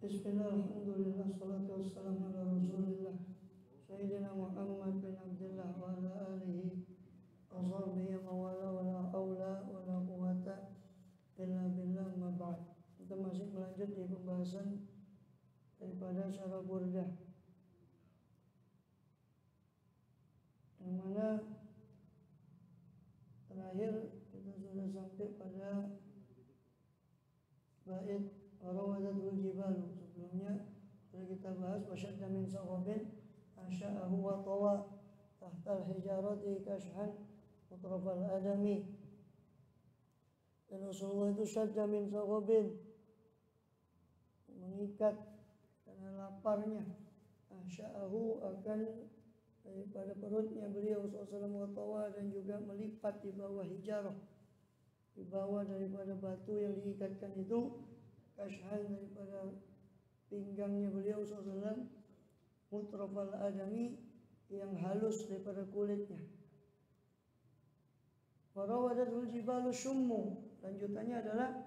Bismillah, alhamdulillah, salatu wassalamu ala rasulillah Sayyidina Muhammad bin Abdullah wa ala alihi wa sahbihi wa wala wa la hawla wa la quwata illa billah ma ba'd. Kita masih melanjut di pembahasan daripada syarah Burdah, yang mana terakhir kita sudah sampai pada bait warawadatul jibalu. Sebelumnya sudah kita bahas wasyadda min saqabin asya'ahu wa tawa tahtal hijarati kashhan mutrafal adami. Dan Rasulullah itu syadda min saqabin, mengikat karena laparnya, asya'ahu akan daripada perutnya beliau SAW wa tawa, dan juga melipat di bawah hijarah, di bawah daripada batu yang diikatkan itu, kashhan daripada pinggangnya beliau SAW, mutrafal adami yang halus daripada kulitnya. Warawadatul jibalu syummu, lanjutannya adalah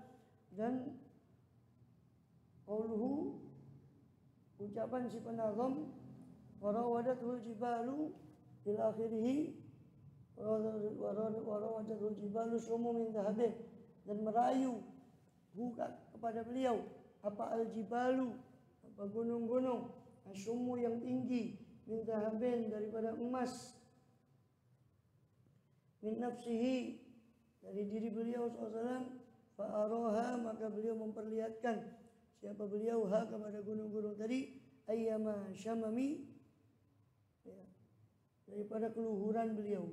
dan qauluhu, ucapan si penazam, warawadatul jibalu ila akhirih, warawadatul jibalu syummu min dhahabin, dan merayu buka kepada beliau apa al-jibalu, apa gunung-gunung, asyummu yang tinggi, min dhahabin daripada emas, min nafsihi dari diri beliau SAW, fa'aroha maka beliau memperlihatkan siapa beliau ha kepada gunung-gunung tadi, ayyama syamami, ya, daripada keluhuran beliau,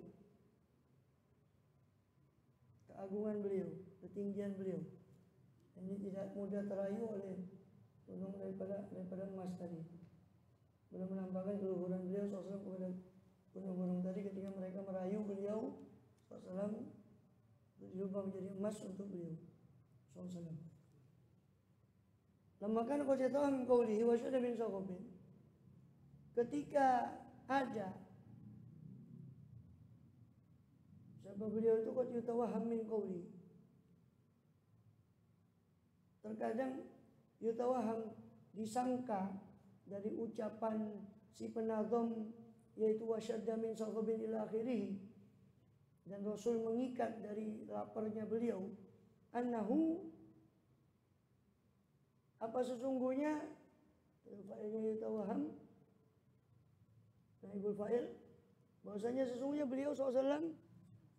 keagungan beliau, ketinggian beliau. Ini tidak mudah terayu oleh gunung daripada emas tadi. Beliau menampakkan keluhuran beliau SAW kepada gunung-gunung tadi ketika mereka merayu beliau SAW dirubah menjadi emas untuk beliau SAW. Lamakan qajatahu min qawlihi wa syadda min saqabin, ketika ada siapa beliau itu qad yutawahham min qawlihi, terkadang yutawaham disangka dari ucapan si penazam, yaitu wasyadda min saqabin ila akhirih, dan Rasul mengikat dari laparnya beliau, annahu, apa sesungguhnya, fa'ilnya yutawaham, naibul fa'il, bahwasanya sesungguhnya beliau SAW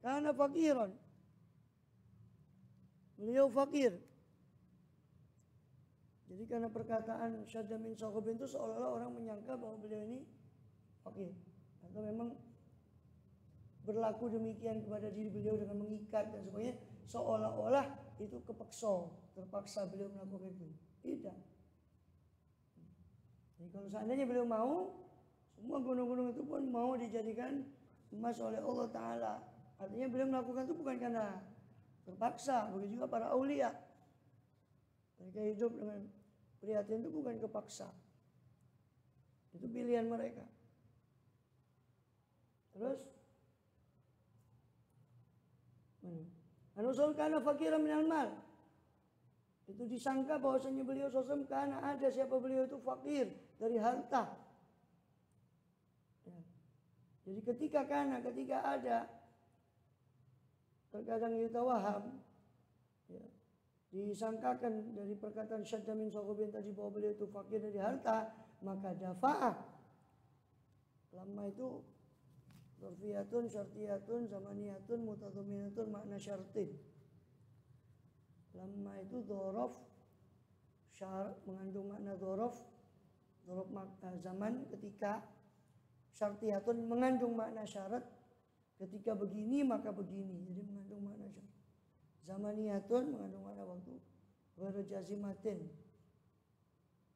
karena fakiran, beliau fakir. Jadi karena perkataan syadda min saqabin itu seolah-olah orang menyangka bahwa beliau ini fakir, atau memang berlaku demikian kepada diri beliau dengan mengikat dan sebagainya, seolah-olah itu terpaksa beliau melakukan itu. Tidak. Jadi kalau seandainya beliau mau, semua gunung-gunung itu pun mau dijadikan emas oleh Allah Ta'ala. Artinya beliau melakukan itu bukan karena terpaksa. Begitu juga para aulia, mereka hidup dengan prihatin itu bukan kepaksa, itu pilihan mereka. Terus Rasul kana fakiran minal mal, itu disangka bahwasanya beliau SAW karena ada siapa beliau itu fakir dari harta. Ya. Jadi ketika ada, terkadang yutawaham, ya, disangkakan dari perkataan syadda min saqabin tadi bahwa beliau itu fakir dari harta, maka dafa'ah, lama itu dzarfiyatun, syartiyatun, zamaniyatun, mutadhaminatun, makna syartin. Lama itu dzaraf syar, mengandung makna dzaraf makna zaman ketika, syartiyatun mengandung makna syarat ketika begini maka begini, jadi mengandung makna syarat. Zamaniyatun mengandung makna waktu, ghairu jazimatin,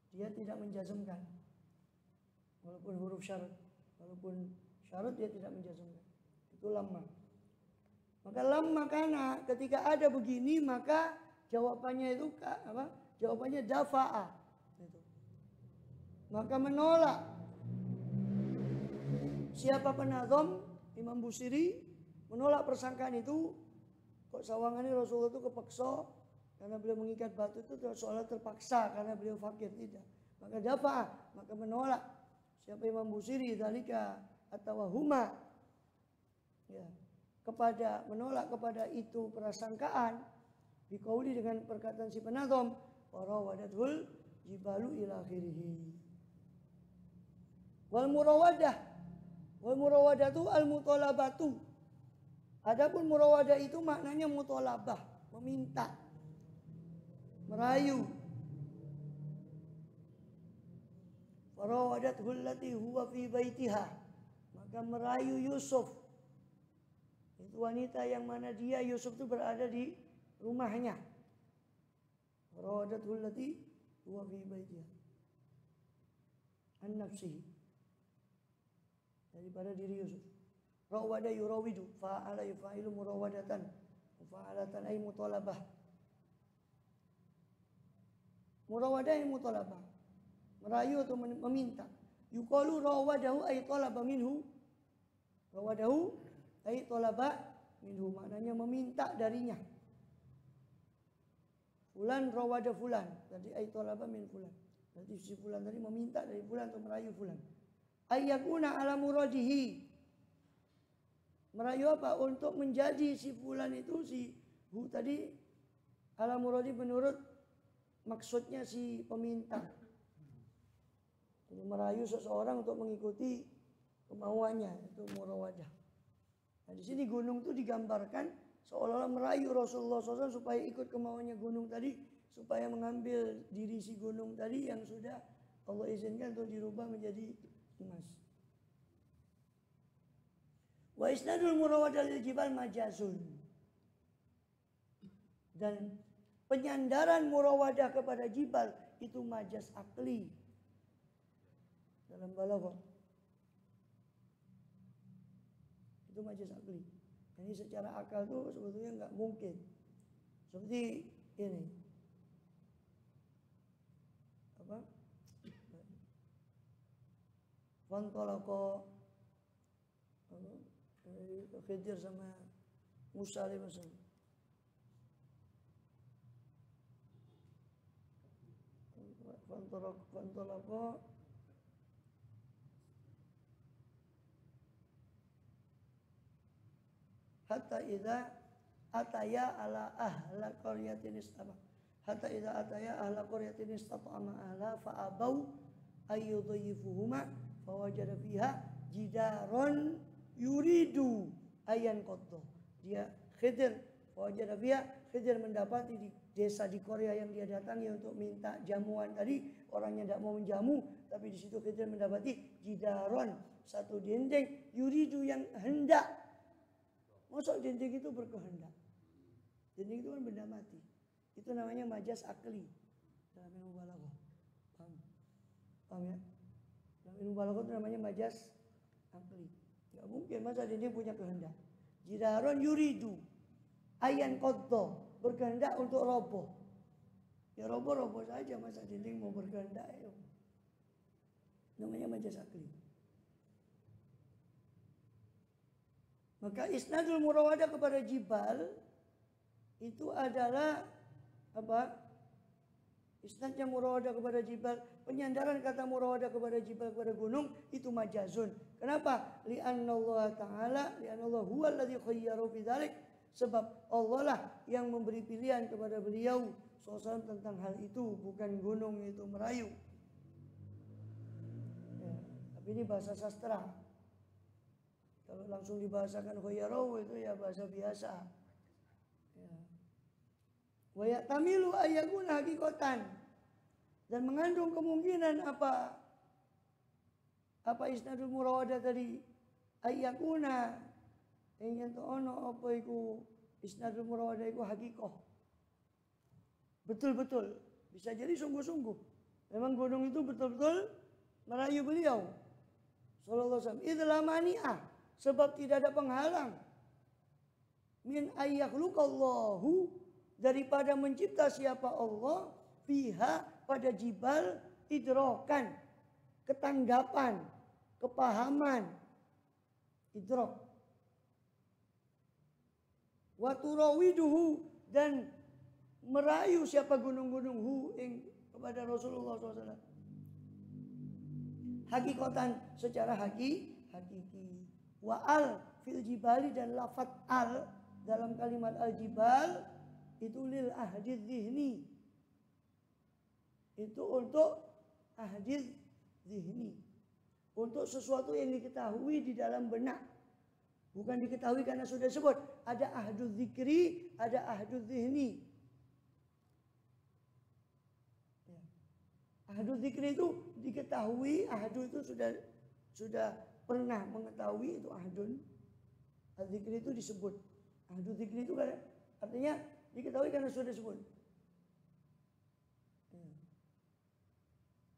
dia tidak menjazmkan walaupun huruf syarat, walaupun syarat dia tidak menjazmkan, itu lama. Maka lama karena ketika ada begini maka jawabannya itu apa? Jawabannya dafa'a, itu. Maka menolak siapa penazam, Imam Busiri menolak persangkaan itu. Kok sawangannya Rasulullah itu kepeksa karena beliau mengikat batu itu seolah terpaksa karena beliau fakir, tidak. Maka dafa'ah, maka menolak. Siapa Imam Busiri dzalika atau huma, ya, menolak kepada itu prasangkaan biqauli dengan perkataan si penazam warawadatul jibalu ila akhirih. Wal murawadatu al mutalabatu. Adapun murawadah itu maknanya mutalabah, meminta, merayu. Farawadatul lati huwa fi baitiha, maka merayu Yusuf. Itu wanita yang mana dia Yusuf itu berada di rumahnya. Farawadatul lati huwa fi baitiha an nafsihi, daripada diri Yusuf. Rawada yurawidu, fa'ala yufa'ilu murawadatan, fa'alatan ay mutalabah. Murawadah ay mutalabah, merayu atau meminta. Yuqalu rawadahu ay talaba minhu. Rawadahu ay talaba minhu, maknanya meminta darinya. Fulan rawada fulan, jadi ay talaba min fulan. Berarti si fulan tadi meminta dari fulan atau merayu fulan. Ayyakuna ala muradihi, merayu apa? Untuk menjadi si fulan itu, si hu tadi ala muradi menurut maksudnya si peminta. Jadi merayu seseorang untuk mengikuti kemauannya, itu murawadah. Nah, di sini gunung itu digambarkan seolah-olah merayu Rasulullah SAW supaya ikut kemauannya gunung tadi, supaya mengambil diri si gunung tadi yang sudah Allah izinkan untuk dirubah menjadi emas. Wa isnadul murawadah lil jibal majazun. Dan penyandaran murawadah kepada jibal itu majaz akli dalam balaghah. Itu majaz akli. Ini secara akal tuh sebetulnya nggak mungkin. Seperti ini. Apa? Fantalaqa Khidir sama Musa alaihissalam. Fantalaqa hatta idza ataya ala ahla qaryatin istama. Hatta idza ataya ahla qaryatin istata'ama ahla fa abau ayyudhifuhuma fawajada fiha jidaron yuridu ayan qadda. Dia Khidir fawajada fiha, Khidir mendapati di desa di Korea yang dia datangi untuk minta jamuan tadi, orangnya tidak mau menjamu, tapi di situ Khidir mendapati jidaron, satu dinding, yuridu yang hendak. Masuk dinding itu berkehendak. Dinding itu kan benda mati. Itu namanya majaz akli dalam ilmu balaghah. Paham? Paham ya? Dalam ilmu balaghah itu namanya majaz akli. Enggak mungkin masa dinding punya kehendak. Jidaron yuridu ayan qadda, berkehendak untuk roboh. Ya roboh-roboh saja, masa dinding mau berkehendak ya. Namanya majaz akli. Maka isnadul murawadah kepada jibal itu adalah apa? Isnadnya murawadah kepada jibal, penyandaran kata murawadah kepada jibal, kepada gunung itu majazun. Kenapa? Li'annallaha ta'ala, li'annallahu huwal ladzi khayyara fi dzalik. Sebab Allah lah yang memberi pilihan kepada beliau SAW tentang hal itu, bukan gunung itu merayu. Ya, tapi ini bahasa sastra. Kalau langsung dibahasakan khayyarau itu ya bahasa biasa. Ya. Wa ya'tamilu ayyakuna haqiqatan, dan mengandung kemungkinan apa isnadul murawadah tadi, ayyakuna ingin to ono apa iku isnadul murawadah iku haqiqah. Betul-betul bisa jadi sungguh-sungguh memang gunung itu betul-betul merayu beliau sallallahu alaihi wasallam. Idza mani'ah, sebab tidak ada penghalang min ayyakhluqallahu, daripada mencipta siapa Allah, fiha pada jibal, idrokan, ketanggapan, kepahaman, idrok, wa turawiduhu, dan merayu siapa gunung-gunung hu ing kepada Rasulullah SAW. Hakikatan secara hakiki. Wa al fil jibali, dan lafat al dalam kalimat al jibal itu lil ahdiz zihni. Itu untuk ahdiz zihni. Untuk sesuatu yang diketahui di dalam benak. Bukan diketahui karena sudah disebut. Ada ahduz zikri, ada ahduz zihni. Ahduz zikri itu diketahui, ahdu itu sudah pernah mengetahui, itu ahdun. Zikri itu disebut. Ahduz zikri itu artinya diketahui karena sudah disebut.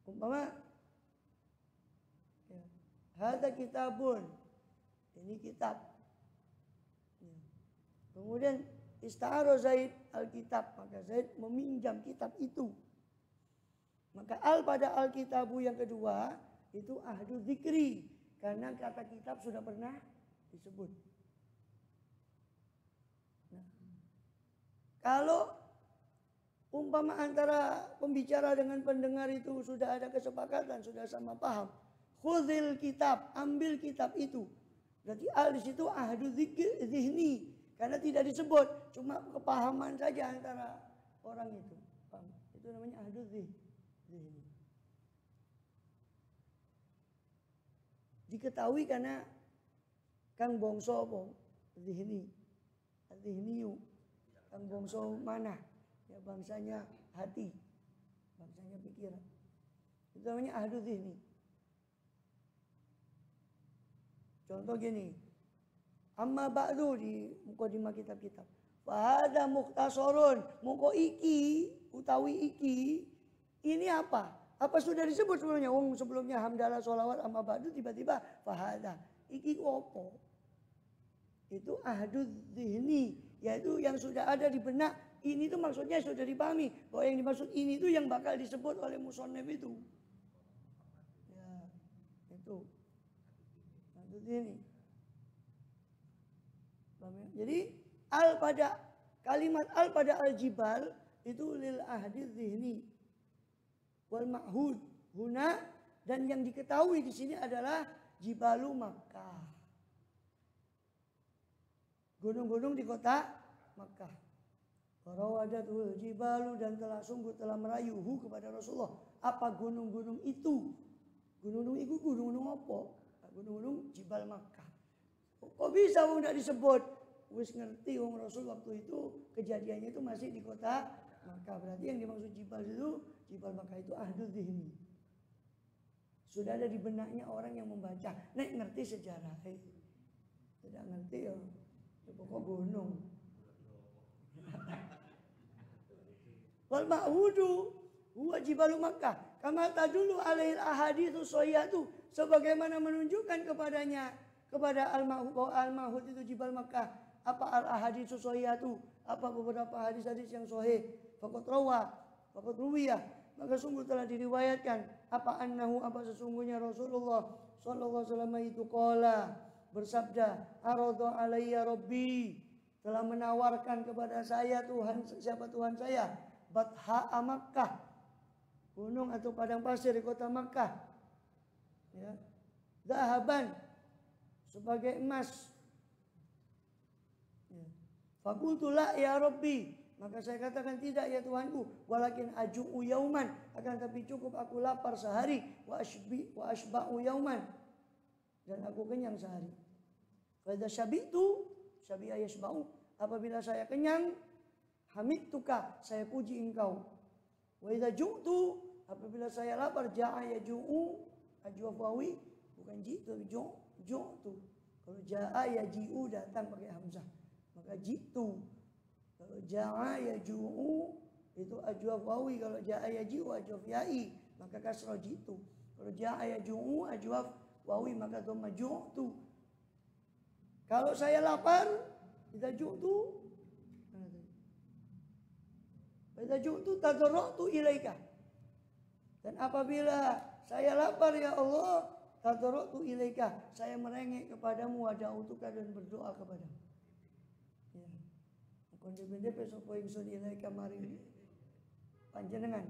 Umpama hadza kitabun, ini kitab. Kemudian ista'ara Zaid al-kitab, maka Zaid meminjam kitab itu. Maka al pada al-kitabu yang kedua itu ahdu zikri, karena kata kitab sudah pernah disebut. Nah, kalau umpama antara pembicara dengan pendengar itu sudah ada kesepakatan, sudah sama paham, khudhil kitab, ambil kitab itu. Berarti al di situ ahdu zihni, karena tidak disebut, cuma kepahaman saja antara orang itu. Itu namanya ahdu zihni. Diketahui karena Kang Bongso apa? Zihni. Zihniyu. Kang Bongso mana? Ya bangsanya hati. Bangsanya pikiran. Itu namanya ahdu zihni. Contoh gini. Amma ba'du di mukadimah kitab-kitab. Fahada mukhtasarun. Muko iki, utawi iki. Ini apa? Apa sudah disebut sebelumnya? Sebelumnya hamdalah, sholawat, amma ba'du, tiba-tiba fahada. Iki opo? Itu ahduz zihni, yaitu yang sudah ada di benak. Ini tuh maksudnya sudah dipahami. Bahwa yang dimaksud ini tuh yang bakal disebut oleh musannif itu. Ya, itu. Ahduz zihni. Jadi kalimat al pada al-jibal itu lil ahdiz zihni. Wal ma'hud huna, dan yang diketahui di sini adalah Jibalu Makkah. Gunung-gunung di kota Makkah. Warawadatul jibalu, dan sungguh telah merayuhu kepada Rasulullah. Apa gunung-gunung itu? Gunung-gunung itu gunung-gunung apa? Gunung-gunung Jibal Makkah. Kok bisa tidak disebut? Wis ngerti wong Rasul waktu itu kejadiannya itu masih di kota Makkah. Berarti yang dimaksud Jibal itu, Jibal Makkah itu ahduz zihni. Sudah ada di benaknya orang yang membaca. Nek ngerti sejarah. Tidak ngerti ya. Pokok gunung. Wal ma'hudu huwa Jibalu Makkah. Kama tadullu alaihil ahaditsu shahihatu. Sebagaimana menunjukkan kepada al-ma'hud itu Jibal Makkah. Apa al-ahaditsu shahihatu? Apa beberapa hadis-hadis yang sahih? Faqad ruwiyah, maka sungguh telah diriwayatkan apa annahu, apa sesungguhnya Rasulullah sallallahu alaihi wasallam itu qala, bersabda, arada alayya rabbi, telah menawarkan kepada saya Tuhan, siapa Tuhan saya? Batha Makkah, gunung atau padang pasir di kota Makkah. Ya. Zahaban, sebagai emas. Ya. Fakultu la ya rabbi, maka saya katakan tidak ya Tuhanku, walakin aju'u yauman, akan tapi cukup aku lapar sehari, wa asba'u yauman, dan aku kenyang sehari. Fa idza syabi'tu syabi'a yasba'u, apabila saya kenyang, hamidtuka, saya puji engkau. Wa idza ju'tu, apabila saya lapar, ja'a yaju'u, ajwafawi, bukan ji'tu tapi ju'tu. Kalau ja'a yaji'u datang pakai hamzah, maka ji'tu. Kalau ja'a yaju'u itu ajwaf wawi, kalau ja'a yaji'u ajwaf ya'i, maka kasrah jitu. Kalau ja'a yaju'u ajwaf wawi, maka dhamma ju'tu. Kalau saya lapar, idza ju'tu, idza ju'tu tadarra'tu ilaika. Dan apabila saya lapar ya Allah, tadarra'tu ilaika, saya merengek kepadamu, wa da'utuka, dan berdoa kepadamu. Ya. Konde-konde sapa ingsun ilaika maring panjenengan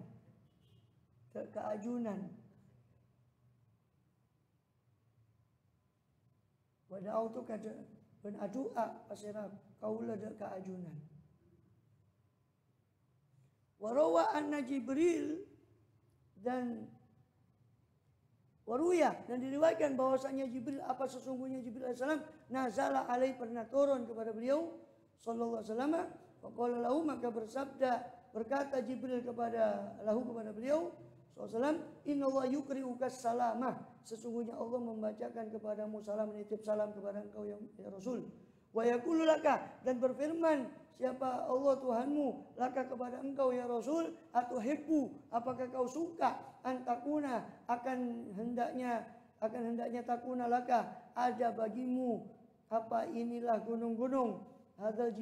keajunan. Wadau tu kata ben adua pasira kaula de keajunan. Warawa anna Jibril dan waruya dan diriwayatkan bahwasanya Jibril apa sesungguhnya Jibril alaihissalam nazala alaihi pernah turun kepada beliau sallallahu alaihi wasallam faqala lahu maka berkata Jibril kepada beliau sallallahu alaihi wasallam innallaha yuqri'uka salamah sesungguhnya Allah membacakan kepadamu salam menitip salam kepada engkau ya Rasul wa yaqulu laka dan berfirman siapa Allah Tuhanmu laka kepada engkau ya Rasul atuhibbu apakah kau suka antakuna akan hendaknya takuna laka ada bagimu apa inilah gunung-gunung hadzal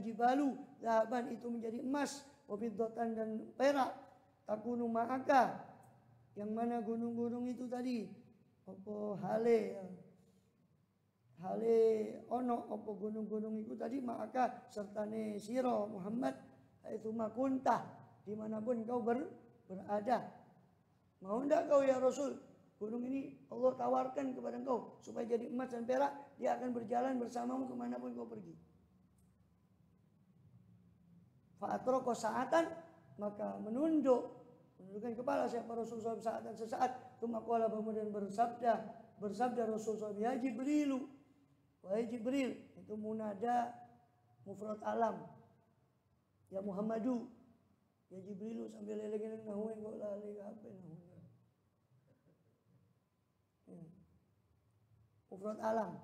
jibalu zahaban itu menjadi emas wafiddatan dan perak takunu ma'aka yang mana gunung-gunung itu tadi apa hale ono apa gunung-gunung itu tadi maka sertane siro Muhammad itu makuntah dimanapun kau berada mau ndak kau ya Rasul gunung ini Allah tawarkan kepada engkau supaya jadi emas dan perak dia akan berjalan bersamamu kemanapun kau pergi fa'atroko sa'atan maka menundukkan kepala siapa Rasulullah saat dan sesaat tumakuala kemudian bersabda Rasulullah ya Jibrilu wahai Jibril itu munada mufrad alam ya Muhammadu ya Jibrilu sambil leleng-leleng nahuin kok lali apa nahuin mufrad alam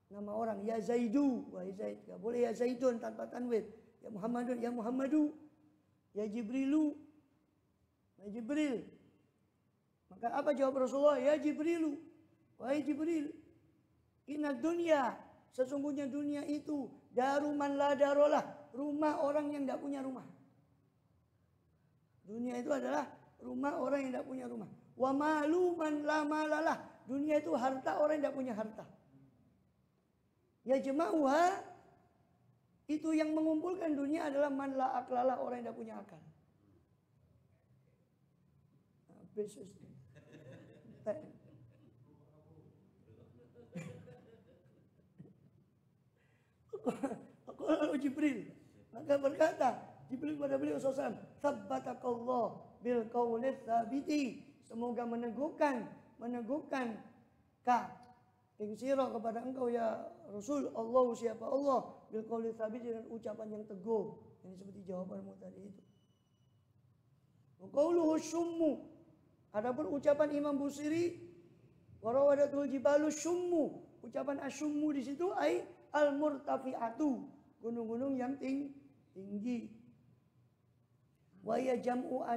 nama orang ya Zaidu wahai Zaid enggak boleh ya Zaidun tanpa tanwin ya Muhammadu ya Jibrilu ya Jibril maka apa jawab Rasulullah ya Jibrilu wahai Jibril inna dunya sesungguhnya dunia itu daruman la darolah rumah orang yang tidak punya rumah dunia itu adalah rumah orang yang tidak punya rumah wa maluman la malalah dunia itu harta orang yang tidak punya harta ya jema'uha itu yang mengumpulkan dunia adalah man la aklalah orang yang tidak punya akal Aku Jibril maka berkata Jibril kepada beliau SAW tsabbatakallah bil qaulis tsabiti semoga meneguhkan ka sira kepada engkau ya Rasul Allah siapa Allah bil qaulis tsabiti dengan ucapan yang teguh ini seperti jawabanmu tadi itu wa qauluhu syummu adapun ucapan Imam Busiri warawadatul jibalu syummu ucapan asyummu di situ ai al-murtafi'atu gunung-gunung yang tinggi wa ya jam'u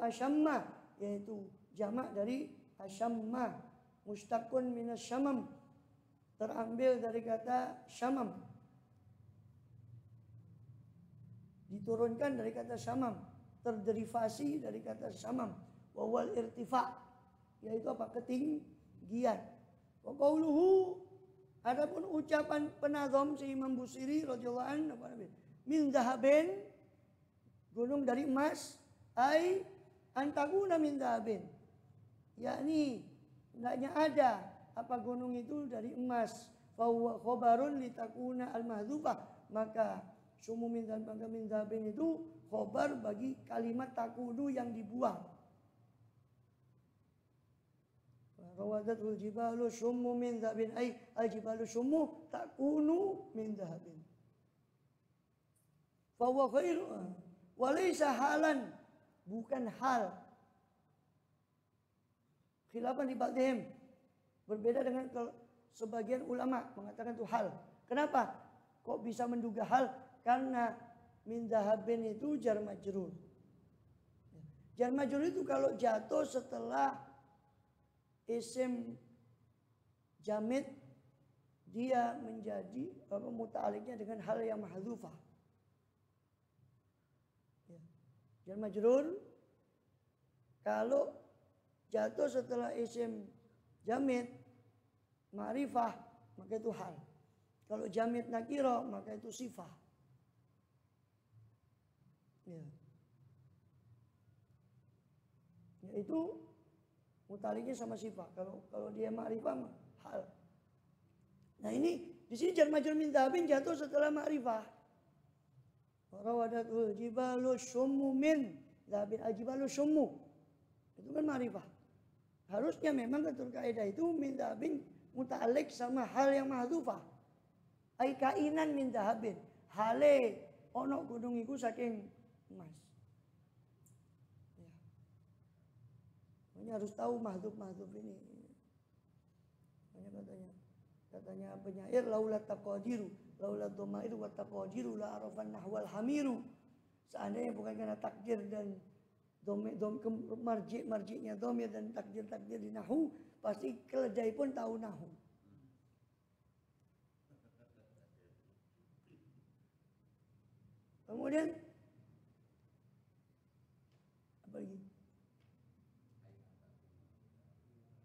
asyamma yaitu jamak dari asyamma mustaqun minas syamam terambil dari kata syamam diturunkan dari kata syamam terderivasi dari kata syamam wa wal irtifa yaitu apa ketinggian wa qauluhu adapun ucapan penazam si Imam Busiri radhiyallahu anhu min zahabin gunung dari emas ai antakuna min zahabin yakni hendaknya ada apa gunung itu dari emas fa huwa khabarun litakuna al mahdhufah maka sumu min zahabin itu khabar bagi kalimat takunu yang dibuang rawadatul jibalu summu min dhahabin ay al-jibalu summu takunu min dhahabin fa huwa khairu wa laysa halan bukan hal khilafan di ba'dihim berbeda dengan sebagian ulama mengatakan itu hal kenapa kok bisa menduga hal karena min dhahabin itu jar majrur itu kalau jatuh setelah isim jamid dia menjadi muta'aliknya dengan hal yang mahdhufah. Ya. Jar majrur kalau jatuh setelah isim jamid ma'rifah maka itu hal. Kalau jamid nakiro maka itu sifah. Ya. Yaitu mutaliknya sama sifah. Kalau dia ma'rifah hal. Nah ini di sini jar majrur min dhahabin jatuh setelah ma'rifah. Warawadatul jibalu syummu min dhahabin, al-jibalu syummu. Itu kan ma'rifah. Harusnya memang ketul kaidah itu min dhahabin muta'alliq sama hal yang mahdhufah. Ai kainan min dhahabin. Hale ono gunung iku saking emas. Ya. Ini harus tahu mahdhuf ini. Katanya penyair laulat taqadiru laulat dhamair wa taqadiru la arafan nahwal hamiru. Seandainya bukan karena takdir dan marji'nya dhamir dan takdir di nahwu, pasti keledai pun tahu nahwu. Kemudian apa lagi?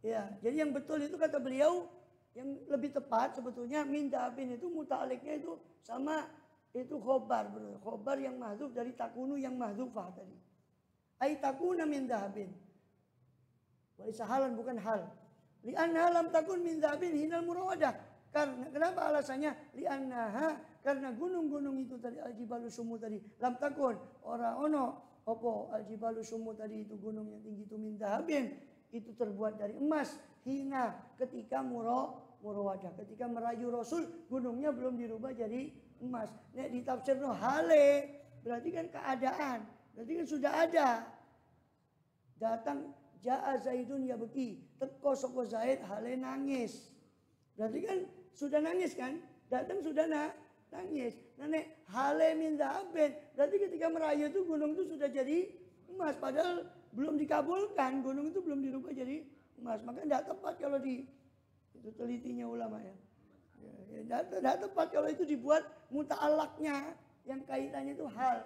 Ya, jadi yang betul itu kata beliau, yang lebih tepat sebetulnya min dhahabin itu muta'aliknya itu sama itu khobar, bro. Khobar yang mahdhuf dari takunu yang mahdhufah tadi. Ai takuna min dhahabin. Walaysa halan, bukan hal. Li'annaha lam takun min dhahabin hinal murawadah. Karena kenapa alasannya? Li'annaha, karena gunung-gunung itu tadi al-jibalu sumu tadi lam takun ora ono opo al-jibalu sumu tadi itu gunung yang tinggi itu min dhahabin, itu terbuat dari emas. Hina ketika murawadah, ketika merayu Rasul gunungnya belum dirubah jadi emas. Nek ditafsirno hale berarti kan keadaan, berarti kan sudah ada. Datang jaa Zaidun ya beki, teko sapa Zaid hale nangis. Berarti kan sudah nangis kan? Datang sudah nangis. Nah nek hale min dhahabin, berarti ketika merayu itu gunung itu sudah jadi emas, padahal belum dikabulkan, gunung itu belum dirubah jadi emas. Maka tidak tepat kalau itu telitinya ulama ya. Tidak tepat kalau itu dibuat muta'alaknya yang kaitannya itu hal.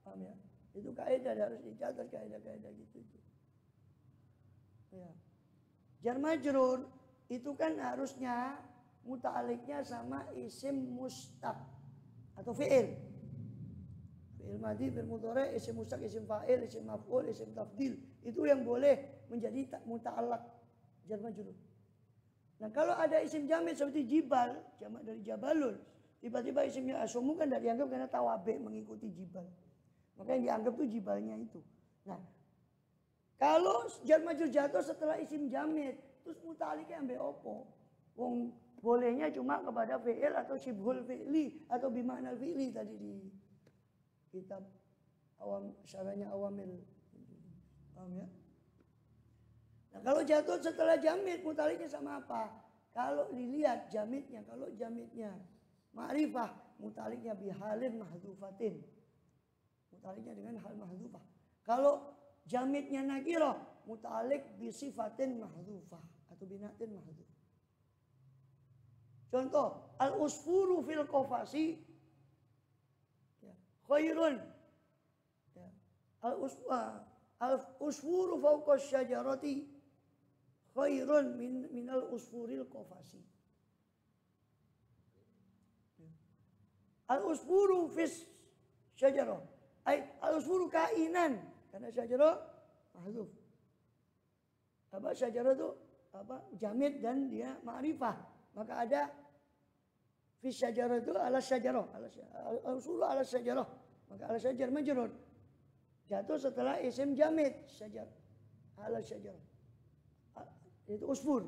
Paham ya? Itu kaidah, harus dicatat kaidah-kaidah gitu itu. Ya. Jar majrur itu kan harusnya muta'aliknya sama isim mustaq atau fi'il. Fi'il madhi, fi'il mudhari', isim mustaq, isim fa'il, isim maf'ul, isim tafdil. Itu yang boleh menjadi muta'alaq jar majrur. Nah kalau ada isim jamid seperti jibal, jamak dari jabalun, tiba-tiba isimnya asumu kan tidak dianggap karena tawabe mengikuti jibal. Maka yang dianggap itu jibalnya itu. Nah kalau jar majrur jatuh setelah isim jamid, terus muta'aliknya ambil opo? Wong bolehnya cuma kepada fi'il atau syibhul fi'li atau bimaknal fi'li tadi di kitab syarahnya Awamil. Paham ya? Nah kalau jatuh setelah jamid, mutaliknya sama apa? Kalau dilihat jamidnya, kalau jamidnya ma'rifah, mutaliknya bihalin mahdhufatin. Mutaliknya dengan hal mahdhufah. Kalau jamidnya nakirah, mutalik bisifatin mahdhufah atau binatin mahdhufah. Contoh, al-usfuru fil qafasi ya, khairun. Ya, al-usfuru fawqa syajarati khairun minal usfuril qafasi. Al-usfuru fis syajarah. Al-usfuru kainan. Karena syajarah mahdhuf. Apa syajarah itu? Apa? Jamid dan dia ma'rifah. Maka ada fis syajarah itu ala syajarah. Al-usfuru ala syajarah. Maka ala syajar majrur. Jatuh setelah isim jamid syajar. Ala syajarah. Itu usfur.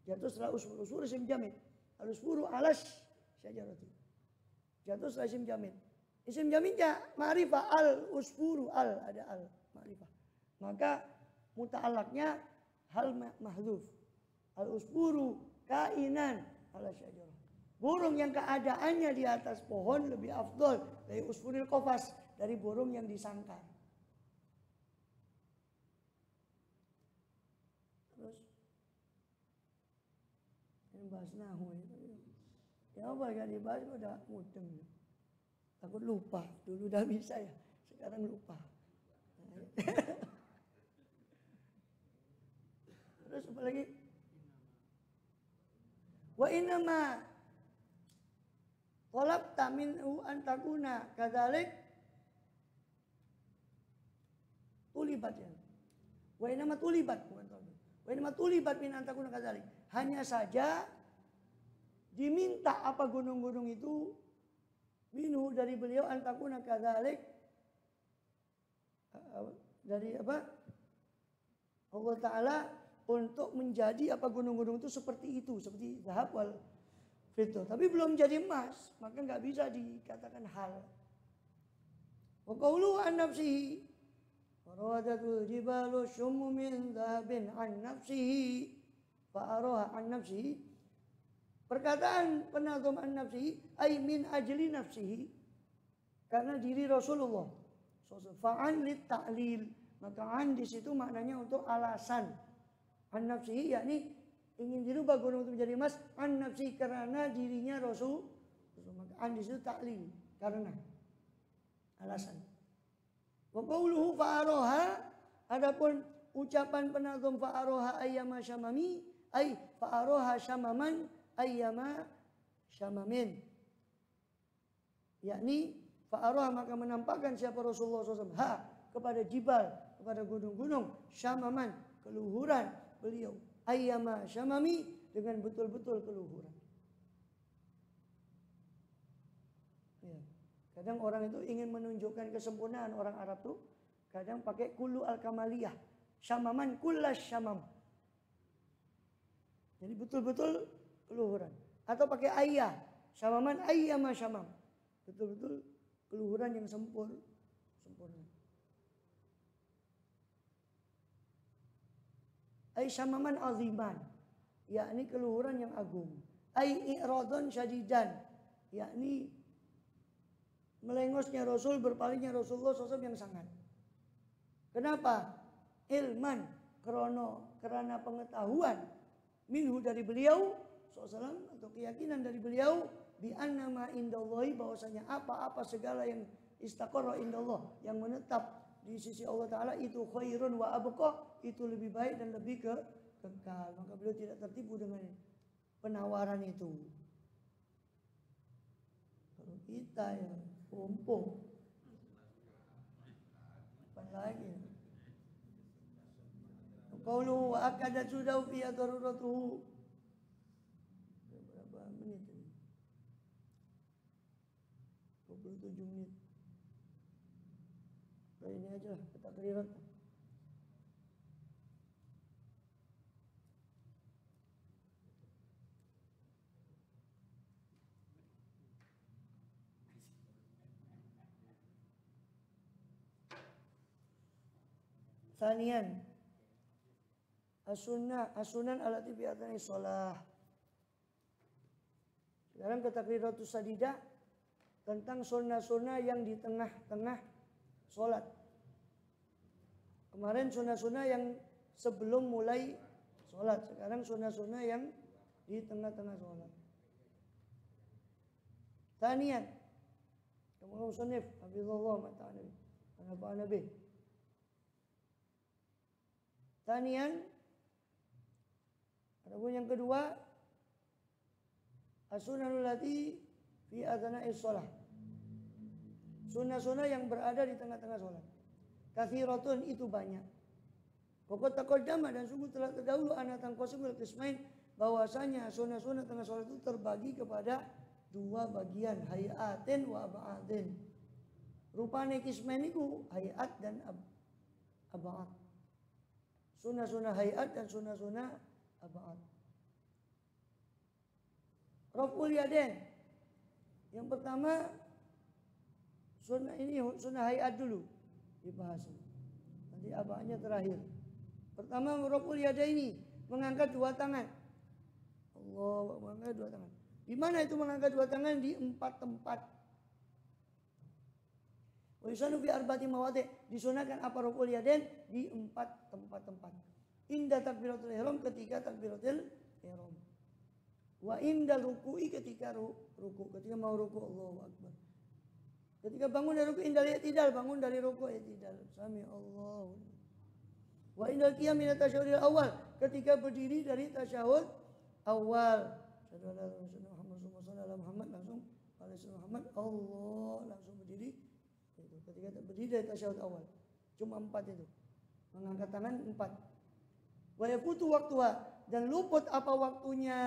Jatuh setelah usfur. Usfur isim jamid. Al-usfuru ala syajarah. Jatuh setelah isim jamid. Isim jamidnya ma'rifah al-usfuru ada al ma'rifah. Maka muta'alaknya hal mahdhuf. Al-usfuru kainan ala syajarah. Burung yang keadaannya di atas pohon lebih afdol dari usfuril qafas, dari burung yang disangkar. Terus yang bahas nahu itu. Ya apa yang dibahas udah mudeng. Takut lupa, dulu udah bisa ya, sekarang lupa. Terus apa lagi? Wa inama Talabta minhu an takuna kadzalik tulibat ya. Wa inama tulibat bukan talab. Wa inama tulibat min an takuna kadzalik. Hanya saja diminta apa gunung-gunung itu minhu dari beliau an takuna kadzalik, dari apa? Allah Ta'ala untuk menjadi apa gunung-gunung itu seperti zahab wal fiddah. Tapi belum jadi emas, maka nggak bisa dikatakan hal. Wa qawluhu an nafsihi waradatul jibalu shummu min dhahabin an nafsihi fa araha an nafsihi. Perkataan penazum an nafsihi ay min ajli nafsihi, karena diri Rasulullah. Fa'an lit ta'lil, maka an di situ maknanya untuk alasan. An nafsihi yakni ingin dirubah gunung itu menjadi emas, an nafsihi karena dirinya Rasul. Maka an di situ ta'lil, karena alasan. Wa qawluhu fa'aroha, adapun ucapan penazum fa'aroha ayyama syamami ay fa'aroha syamaman ayyama syamamin, yakni fa'aroha maka menampakkan siapa Rasulullah SAW kepada jibal, kepada gunung-gunung, syamaman keluhuran beliau, ayyama syamami dengan betul-betul keluhuran. Ya. Kadang orang itu ingin menunjukkan kesempurnaan orang Arab tuh, kadang pakai kullu al-kamaliyah, syamaman kullas syamam. Jadi betul-betul keluhuran. Atau pakai ayyah, syamaman ayyama syamam. Betul-betul keluhuran yang sempurna. Ay syamaman aziman, yakni keluhuran yang agung. Ay i'radun syadidan, yakni melengosnya Rasul, berpalingnya Rasulullah SAW yang sangat. Kenapa? Ilman, karena pengetahuan minhu dari beliau SAW, atau keyakinan dari beliau bi annama indallahi, bahwasanya apa-apa segala yang istaqarra indallah, yang menetap di sisi Allah Ta'ala itu khairun wa abqa, itu lebih baik dan lebih kekal. Maka beliau tidak tertipu dengan penawaran itu. Kalau kita ya pompo apa lagi? Qauluhu wa akadat sudahu fi daruratuhu. Berapa menit ini? 27 menit. Ini aja lah, kita kelirat. Sanian as-sunan alati fi atani shalah. Sekarang kita takbiratus sadidah tentang sunnah-sunnah yang di tengah-tengah sholat. Kemarin sunnah-sunnah yang sebelum mulai sholat. Sekarang sunnah-sunnah yang di tengah-tengah sholat. Tanian, kamu musannif hafizallahu ta'ala wa nabi. Tanian, adapun yang kedua, as-sunanul lati fi adhana'is shalah. Sunnah-sunnah yang berada di tengah-tengah sholat. Kathiratun, itu banyak. Pokok taqaddama, dan sungguh telah terdahulu anatan qasimul qismain, bahwasanya sunnah-sunnah tengah sholat itu terbagi kepada dua bagian, hayatin wa ab'adin. Rupane qismain itu hayat dan ab'ad. Sunnah-sunnah hayat dan sunnah-sunnah ab'ad. Raf'ul yadain. Yang pertama, sunnah ini sunnah hayat dulu dibahas. Nanti abahnya terakhir. Pertama, raf'ul yadaini, mengangkat dua tangan. Allah, mengangkat dua tangan. Di mana itu mengangkat dua tangan? Di 4 tempat. Wa yusanu fi arba'ati mawadhi', disunahkan apa raf'ul yadain di 4 tempat-tempat. Inda takbiratul ihram, ketika takbiratul ihram. Wa inda ruku'i, ketika ruku, ketika mau ruku, Allahu akbar. Ketika bangun dari ruku, indal i'tidal, bangun dari ruku i'tidal. Sami Allahu. Wa indal qiyam min tasyahhudil awal, ketika berdiri dari tasyahud awal. Muhammad langsung alaihi wasallam Muhammad, Allah langsung berdiri. Itu ketika berdiri dari tasyahud awal. Cuma 4 itu. Mengangkat tangan 4. Wa yafutu waktuha, dan luput apa waktunya.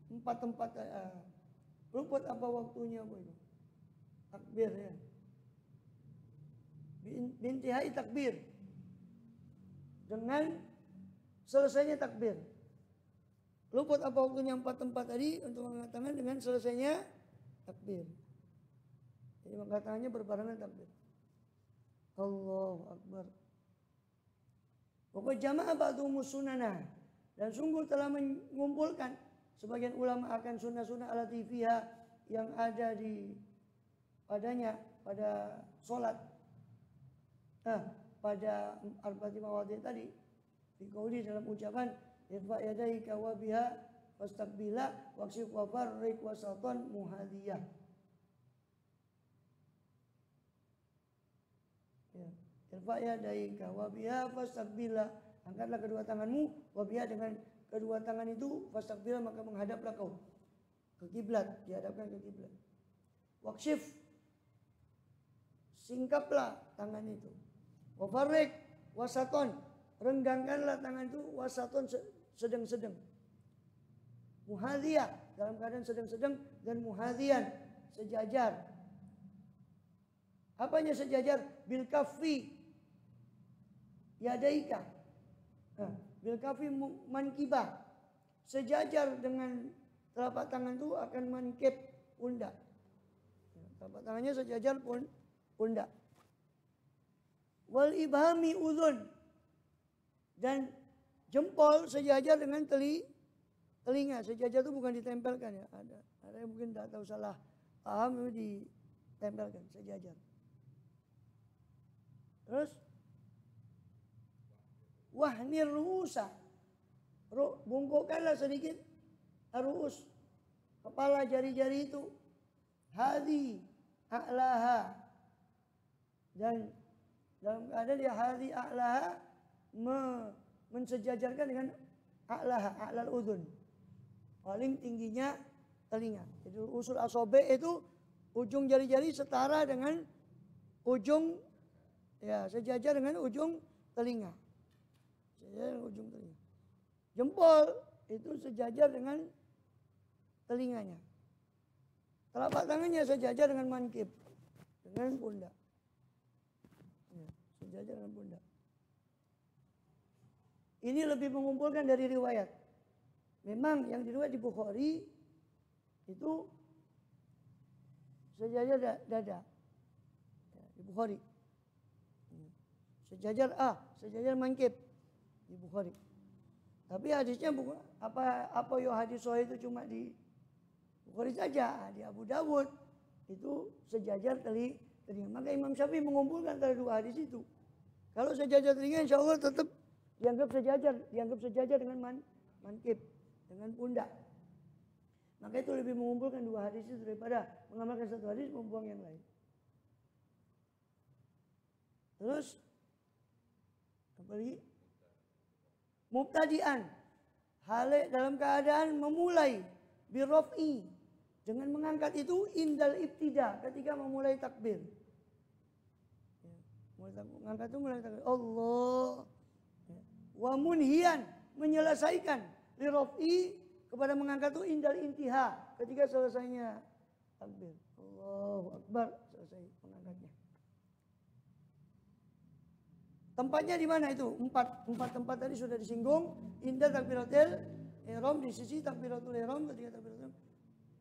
4 tempat luput apa waktunya apa itu? Takbir ya. Bintihai takbir. Dengan selesainya takbir. Luput apa waktunya 4 tempat tadi untuk mengangkat tangan dengan selesainya takbir. Jadi mengangkat tangannya berbarengan takbir. Allahu Akbar. Pokok jamaah ba'duhumus sunanah, dan sungguh telah mengumpulkan sebagian ulama akan sunnah-sunnah alati fiha yang ada di padanya pada solat. Pada arba'ati mawadhi tadi di qauli dalam ucapan irfa yadaika wa biha fastaqbila waqsif wa farriq wasatan muhadiyah. Ya, irfa yadaika wa biha fastaqbila, angkatlah kedua tanganmu, wa biha, dengan kedua tangan itu, fastaqbila, maka menghadaplah kau ke kiblat, dihadapkan ke kiblat. Waqsif, singkaplah tangan itu. Wa farriq wasaton, renggangkanlah tangan itu, wasaton, sedang-sedang. Muhadiyah, dalam keadaan sedang-sedang, dan muhadiyan, sejajar. Apanya sejajar? Bil kaffi yadaika. Bil kaffi mankibah, sejajar dengan telapak tangan itu akan mankib, pundak. Telapak tangannya sejajar pundak. Wal ibhami udhun, dan jempol sejajar dengan telinga. Sejajar itu bukan ditempelkan ya. Ada yang mungkin tidak tahu, salah paham, itu ditempelkan sejajar. Terus wahnir ru'usa, bungkukkanlah sedikit ru'us, kepala, jari-jari itu. Hadi a'laha, dan dalam keadaan dia hadi a'laha, mensejajarkan dengan a'laha, a'lal udhun, paling tingginya telinga. Jadi usul asobe itu ujung jari-jari setara dengan ujung, ya, sejajar dengan ujung telinga. Sejajar dengan ujung telinga. Jempol itu sejajar dengan telinganya. Telapak tangannya sejajar dengan mankib, dengan pundak. Ya, sejajar dengan pundak. Ini lebih mengumpulkan dari riwayat. Memang yang diriwayat di Bukhari itu sejajar dada. Ya, di Bukhari. Sejajar mankib di Bukhari. Tapi hadisnya bukan apa yo hadis sahih itu cuma di Bukhari saja, di Abu Dawud itu sejajar telinga. Maka Imam Syafi'i mengumpulkan antara dua hadis itu. Kalau sejajar telinga, insya Allah tetap dianggap sejajar dengan mankib, dengan pundak. Maka itu lebih mengumpulkan dua hadis itu daripada mengamalkan satu hadis membuang yang lain. Terus apa lagi? Mubtadi'an, hale dalam keadaan memulai, birraf'i, dengan mengangkat itu indal ibtida, ketika memulai takbir. Mengangkat itu mulai takbir. Allah. Wa munhiyan, menyelesaikan, liraf'i, kepada mengangkat itu indal intiha, ketika selesainya takbir. Allahu Akbar, selesai mengangkatnya. Tempatnya di mana itu? Empat tempat tadi sudah disinggung. Indah takbiratul ihram, di sisi takbiratul ihram, ketika takbiratul ihram.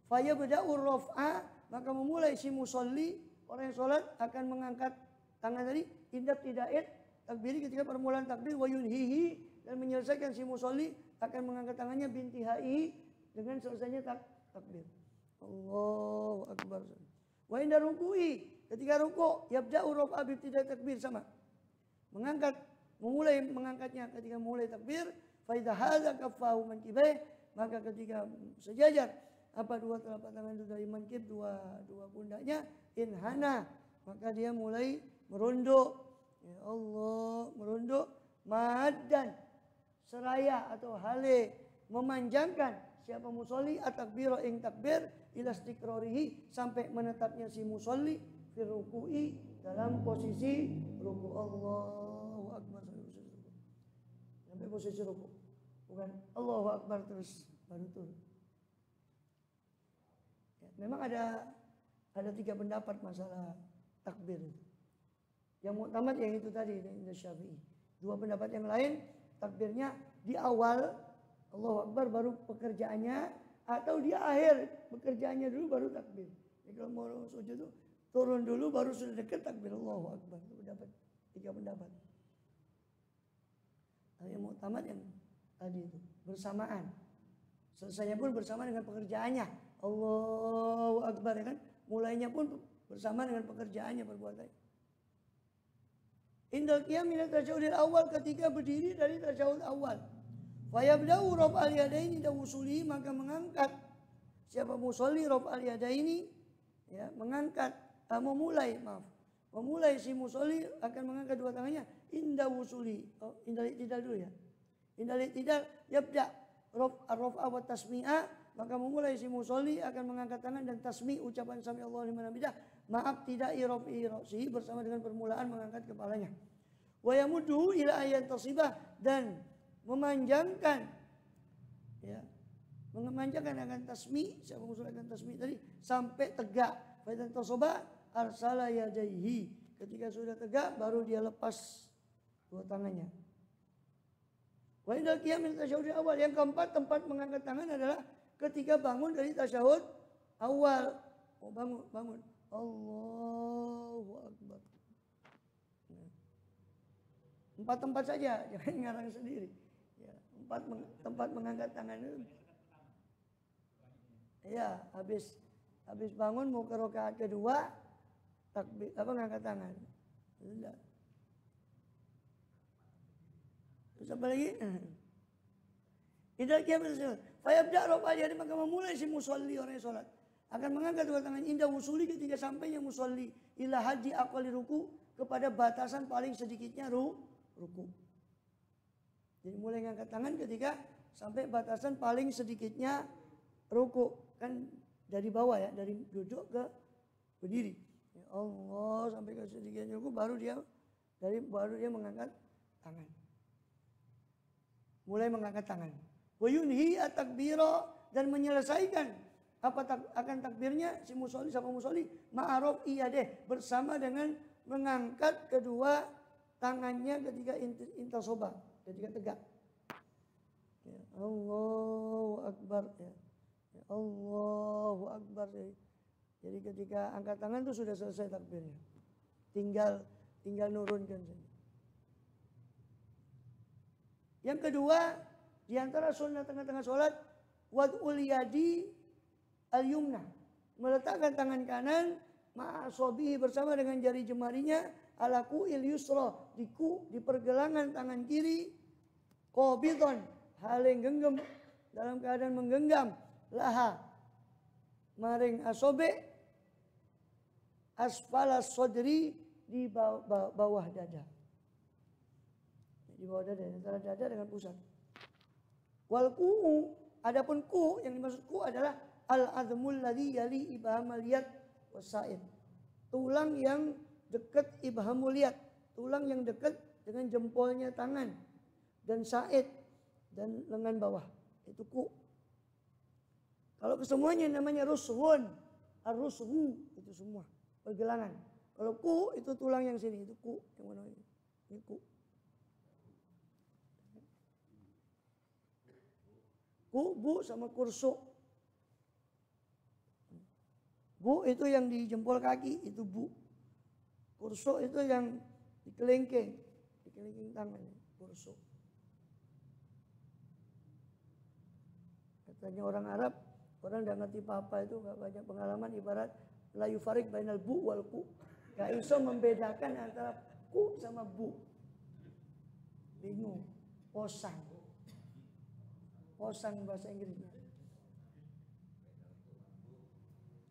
Faya beda'ur raf'a, maka memulai si musolli, orang yang sholat akan mengangkat tangan tadi. Indah tida'id, takbiri, ketika permulaan takbir. Wa yunhihi, dan menyelesaikan si musolli akan mengangkat tangannya bintihai, dengan selesainya takbir. Allahu Akbar. Wa indah ruku'i, ketika ruku', yabda'ur raf'a bibtida' takbir, sama. Memulai mengangkatnya ketika mulai takbir. Fa idza hadza kaffahu mankibai, maka ketika sejajar dua telapak tangan itu dari mankib, dua pundaknya, inhana, maka dia mulai merunduk. Ya Allah, merunduk, maddan, seraya atau hale, memanjangkan siapa musolli at-takbira ing takbir ila istiqrarihi sampai menetapnya si musolli fi ruku'i dalam posisi ruku. Allahu akbar sampai posisi ruku. Bukan Allahu akbar terus baru turun. Ya, memang ada 3 pendapat masalah takbir itu. Yang muktamad yang itu tadi dari Syafi'i. 2 pendapat yang lain takbirnya di awal Allahu akbar baru pekerjaannya atau di akhir pekerjaannya dulu baru takbir. Jadi kalau mau sujud itu turun dulu baru sudah dekat takbir Allahu akbar. Pendapat 3 pendapat. Yang muktamad yang tadi itu bersamaan. Selesainya pun bersamaan dengan pekerjaannya. Allahu akbar ya kan? Mulainya pun bersamaan dengan pekerjaannya perbuatannya. Indal qiyam min tasyahudil awal ketika berdiri dari tasyahud awal. Fa yabda'u raf'al yadaini inda wusuli maka mengangkat siapa musolli raf'al yadaini ya mengangkat memulai si musolli akan mengangkat 2 tangannya inda wusuli. Oh, indal iktidal dulu ya. Indal iktidal yabda raf'a wa tasmi'a maka memulai si musolli akan mengangkat tangan dan tasmi ucapan sami Allahu liman hamidah maaf tidak rafi ra'si bersama dengan permulaan mengangkat kepalanya. Wa yamuddu ila ayat tasibah dan memanjangkan ya memanjangkan akan tasmi siapa musolli akan tasmi tadi sampai tegak. Fa idzan tasoba arsala yadayhi ketika sudah tegak baru dia lepas 2 tangannya. Wa indal qiyam min tasyahud awal yang keempat tempat mengangkat tangan adalah ketika bangun dari tasyahud awal. Oh bangun. Allahu akbar. 4 tempat saja, jangan ngarang sendiri. Ya, 4 tempat mengangkat tangan itu. Ya, habis bangun mau ke rakaat kedua takbir ngangkat tangan. Sudah. Terus apa lagi? Idza qiyam as-salat fa yabda raf'al yadi maka memulai si musolli orang yang salat akan mengangkat 2 tangan indah wusuli ketika sampainya musolli ila haji aqali ruku kepada batasan paling sedikitnya ruku. Jadi mulai mengangkat tangan ketika sampai batasan paling sedikitnya ruku kan dari bawah ya dari duduk ke berdiri. Ya Allah sampai ke sedikitnya ruku baru dia mengangkat tangan. Mulai mengangkat tangan. Wa yunhi at-takbira dan menyelesaikan akan takbirnya si musolli sama musolli ma'aruf iyadeh bersama dengan mengangkat kedua tangannya ketika intasoba ketika tegak. Ya, Allahu akbar ya. Ya Allahu akbar. Jadi ketika angkat tangan itu sudah selesai takbirnya. Tinggal nurunkan saja. Yang kedua, di antara sunnah tengah-tengah sholat, wad'ul yadi al-yumna. Meletakkan tangan kanan ma'asobihi bersama dengan jari jemarinya ala ku'il yusra. Di pergelangan tangan kiri. Qobidon. Haling genggam. Dalam keadaan menggenggam. Laha. Maring asobe. Asfalas sodri. Di bawah dada. Di bawah dada, antara dada dengan pusat. Wal ku'u, adapun ku yang dimaksud ku adalah al-azmul ladzi yali ibhamal yad wasaid. Tulang yang dekat ibhamul yad, tulang yang dekat dengan jempolnya tangan dan said dan lengan bawah. Itu ku. Kalau kesemuanya namanya rushun, ar-rushu itu semua pergelangan. Kalau ku itu tulang yang sini, itu ku yang mana ini? Ini ku. Bu sama kursu. Bu itu yang di jempol kaki, itu bu. Kursu itu yang di kelingking tangan, kursu. Katanya orang Arab, orang tidak ngerti apa itu, gak banyak pengalaman, ibarat la yufarik bainal bu wal ku. Gak iso membedakan antara ku sama bu. Bingung, posang bahasa Inggrisnya.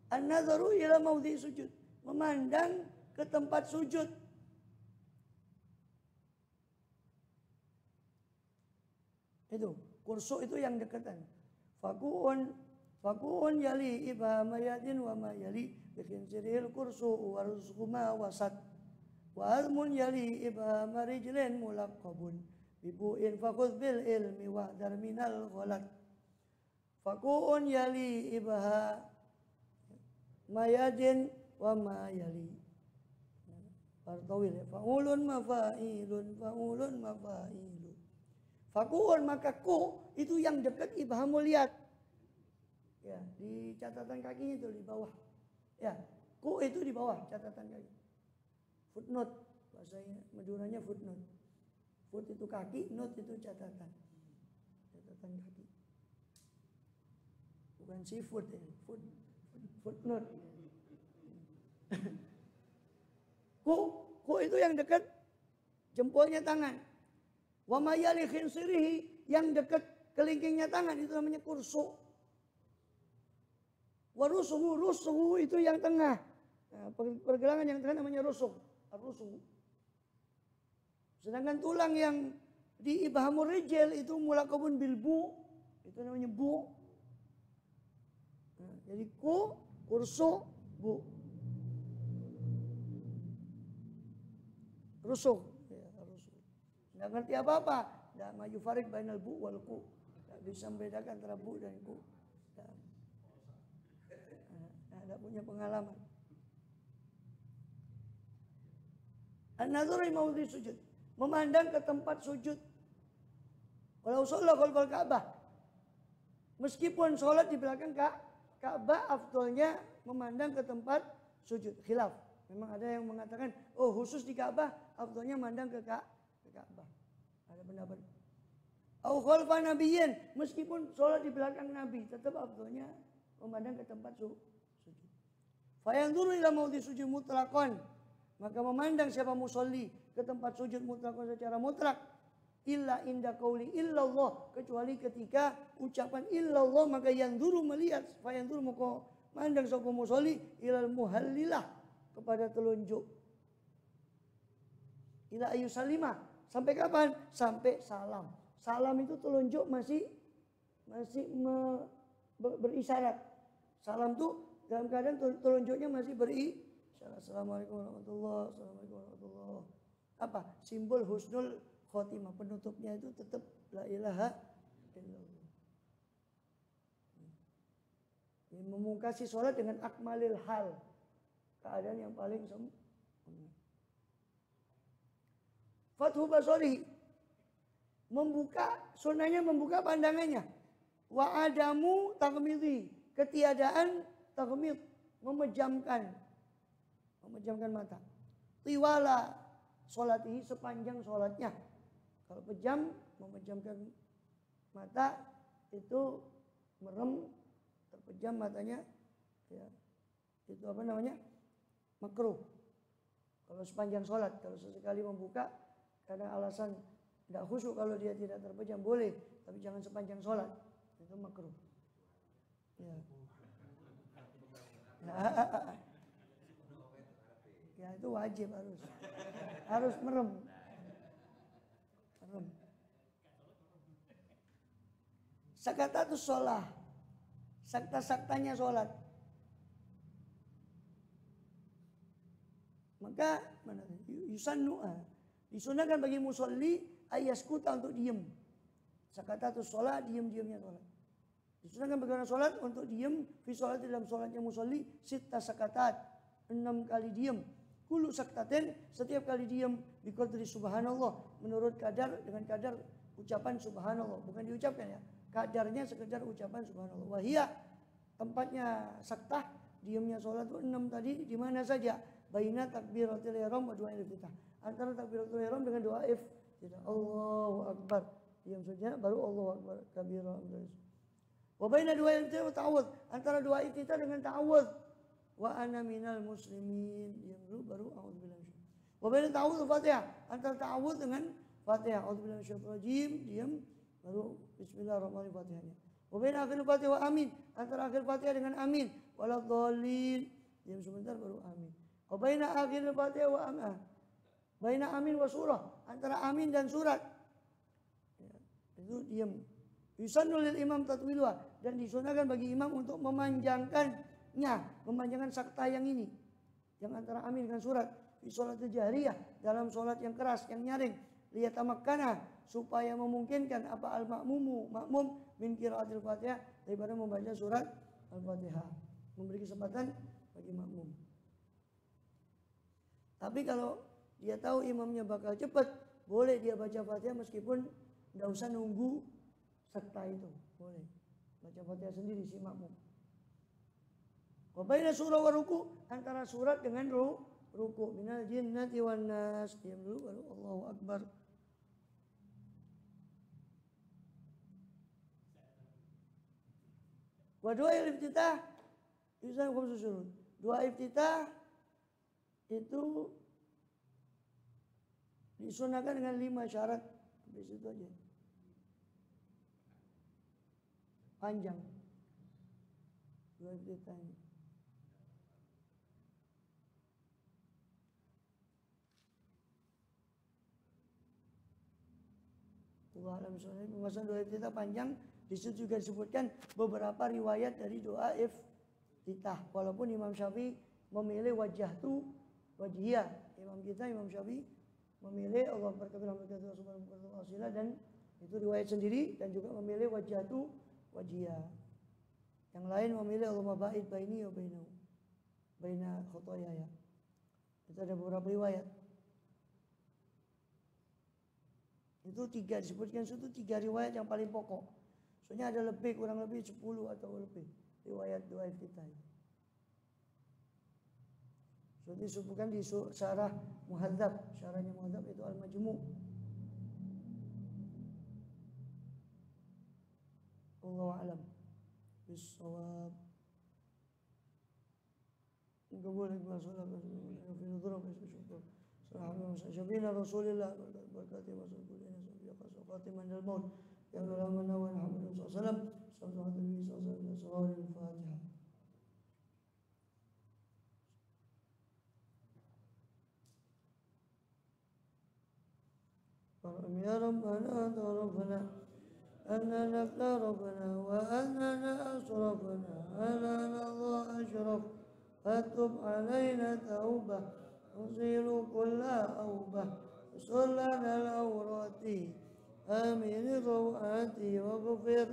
An-nadharu ila maudhi sujud. Memandang ke tempat sujud. Itu. Kursu itu yang dekatan. Fakuun yali ibhama yadin wa ma yali bikin siril kursu warusukuma wasat. Wa azmun yali ibhama rijlin mulaqabun bibu'in fakud bil ilmi wa darminal ghalat. Fakuun yali ibha mayadin wa ma yali. Partawil ya. Fa'ulun mafa'ilun. Fakuun maka ku itu yang dekat ibhamul yad. Ya, di catatan kaki itu di bawah. Ya, ku itu di bawah catatan kaki. Footnote bahasanya Maduranya footnote. Foot itu kaki, note itu catatan. Catatan kaki. Bukan seafood ya, footnote. Ku itu yang dekat jempolnya tangan. Wa mayali khinsirihi yang dekat kelingkingnya tangan itu namanya kursu. Wa rusuhu itu yang tengah. Nah, pergelangan yang tengah namanya rusuh. Rusuh. Sedangkan tulang yang di ibhamur rijal itu mulaqabun bil bu, itu namanya bu. Nah, jadi kursu, bu. Rusuh. Ya, rusuh. Nggak ngerti apa-apa. Nggak maju farik bainal bu wal ku. Nggak bisa membedakan antara bu dan ku. Nggak punya pengalaman. An-nadhur maudhi sujud. Memandang ke tempat sujud. Walau sholat khalfal Ka'bah. Meskipun sholat di belakang Ka'bah, afdolnya memandang ke tempat sujud. Khilaf. Memang ada yang mengatakan, oh khusus di Ka'bah, afdolnya memandang ke Ka'bah. Ada pendapat. Au khalfa nabiyyin, meskipun sholat di belakang Nabi, tetap afdolnya memandang ke tempat sujud. Fayanzuru ila maudhi sujud mutlaqan. Maka memandang siapa musolli ke tempat sujud mutlaqan secara mutlak. Illa inda qauli illallah, kecuali ketika ucapan illallah maka yanzuru melihat. Fayanzuru maka mandang sapa musolli ilal muhallilah, kepada telunjuk. Ila ayu salimah, sampai kapan? Sampai salam. Salam itu telunjuk masih berisyarat. Salam itu dalam keadaan telunjuknya masih berisyarat. Assalamualaikum warahmatullahi wabarakatuh. Apa? Simbol husnul khotimah. Penutupnya itu tetap la ilaha illallah. Memungkasi sholat dengan akmalil hal. Keadaan yang paling sempurna. Fathu basori. Sunnahnya membuka pandangannya. Wa adamu taghmidhi. Ketiadaan taghmid. Memejamkan mata. Tiwala sholatihi, sepanjang sholatnya. Kalau memejamkan mata itu merem, terpejam matanya, ya, itu apa namanya? Makruh. Kalau sepanjang sholat, kalau sesekali membuka karena alasan tidak khusyuk, kalau dia tidak terpejam boleh, tapi jangan sepanjang sholat, itu makruh. Ya. Ya itu wajib harus merem. Sakatatus sholah, sakta-saktanya sholat. Maka disunahkan bagi musolli ayaskuta untuk diem. Sakatatus sholah, diem-diemnya sholat. Disunahkan bagi orang sholat untuk diem fi sholat, dalam sholatnya musolli sitta sakatat, 6 kali diem. Kullu saktaten, setiap kali diam biqadri subhanallah, menurut dengan kadar ucapan subhanallah, bukan diucapkan ya. Kadarnya sekedar ucapan subhanallah. Wahia, tempatnya saktah, diamnya sholat itu 6 tadi di mana saja? Baina takbiratul ihram wa du'a iftitah. Antara takbiratul ihram dengan doa iftitah. Allahu akbar. Diam saja baru Allahu akbar kabira. Wa baina du'a iftitah wa ta'awudz. Antara doa iftitah dengan ta'awudz. Wa ana minal muslimin, diam dulu baru a'udzubillahi minasyaitonir rajim. Wa baina ta'awudz Fatihah, antara ta'awudz dengan Fatihah, a'udzubillahi minasyaitonir rajim, diam baru bismillahirrahmanirrahim Fatihahnya. Wa baina akhir Fatihah wa amin, antara akhir Fatihah dengan amin, waladhdallin, diam sebentar baru amin. Wa baina akhir Fatihah wa amin, baina amin wa surah, antara amin dan surat. Ya, itu diam Yusannu lil imam tatwiluha, dan disunahkan bagi imam untuk memanjangkannya, memanjangkan sakta yang ini, yang antara amin dengan surat. Fi sholat jahriyah, dalam sholat yang keras, yang nyaring. Liyatamakkana, supaya memungkinkan apa makmum min qiraatil Fatihah, daripada membaca surat Al-Fatihah, memberi kesempatan bagi makmum. Tapi kalau dia tahu imamnya bakal cepat, boleh dia baca Fatihah meskipun tidak usah nunggu sakta itu, boleh baca Fatihah sendiri si makmum. Wa baina surah wa ruku, antara surat dengan ruku. Minal jinnati wan nas, diam dulu baru Allahu akbar. Wa doa iftitah Yusuf khususun. Doa iftitah itu disunahkan dengan 5 syarat. Di situ aja. Panjang. Doa iftitah ini. Allah alam sunnah, pembahasan doa iftitah panjang. Di situ juga disebutkan beberapa riwayat dari doa iftitah. Walaupun Imam Syafi'i memilih wajhiyah. Imam kita Imam Syafi'i memilih Allah berkata dan itu riwayat sendiri, dan juga memilih wajhiyah. Yang lain memilih Allahumma ba'id baini wa baina khotoyaya. Itu ada beberapa riwayat. Itu 3 disebutkan, itu 3 riwayat yang paling pokok. Soalnya ada kurang lebih 10 atau lebih riwayat doa iftitah. So disebutkan di syarah Muhadzab, syarahnya Muhadzab itu Al-Majmu'. Allahu a'lam bis-shawab. Boleh bersolat fi nudhur fi syukur. Sahabat Syabina Rasulillah berkati masuk kulina sampai khatiman al-maut. Ya Allah wa Muhammad sallallahu alaihi wasallam, sallallahu alaihi wasallam, surah Al-Fatihah. Ya Rabbana tarafna أننا اقتربنا وأننا أشرفنا أننا الله أشرف فتب علينا توبة نزيل كل أوبة وصل لنا الأورات آمين الروعات واغفر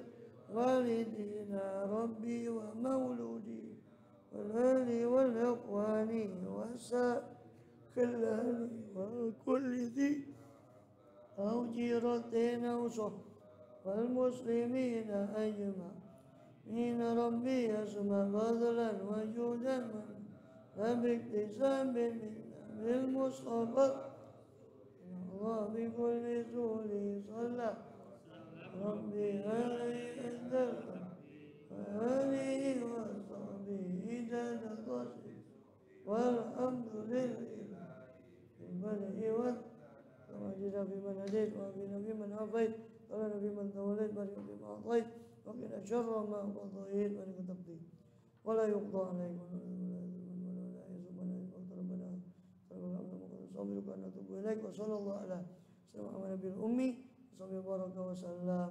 والدينا ربي ومولودي والأهل والإخوان والساكلان وكل ذي أو جيرة أو صحب والمسلمين أجمعين ربي يسمى فضلا وجودا باكتساب منا بالمصطفى الله بكل رسول صلى ربي عليه أسدل وآله وصحبه جاد تصل والحمد لله بالبدء والتوجد بمن هديت وبنا بمن عافيت ولا نبي من توليت بارك بما أعطيت وقنا شر ما قضيت وأنك تقضي ولا يقضى عليك ولا يزمنا ربنا صبرك أن نتوب إليك وصلى الله على سيدنا محمد النبي الأمي صلى الله عليه وسلم.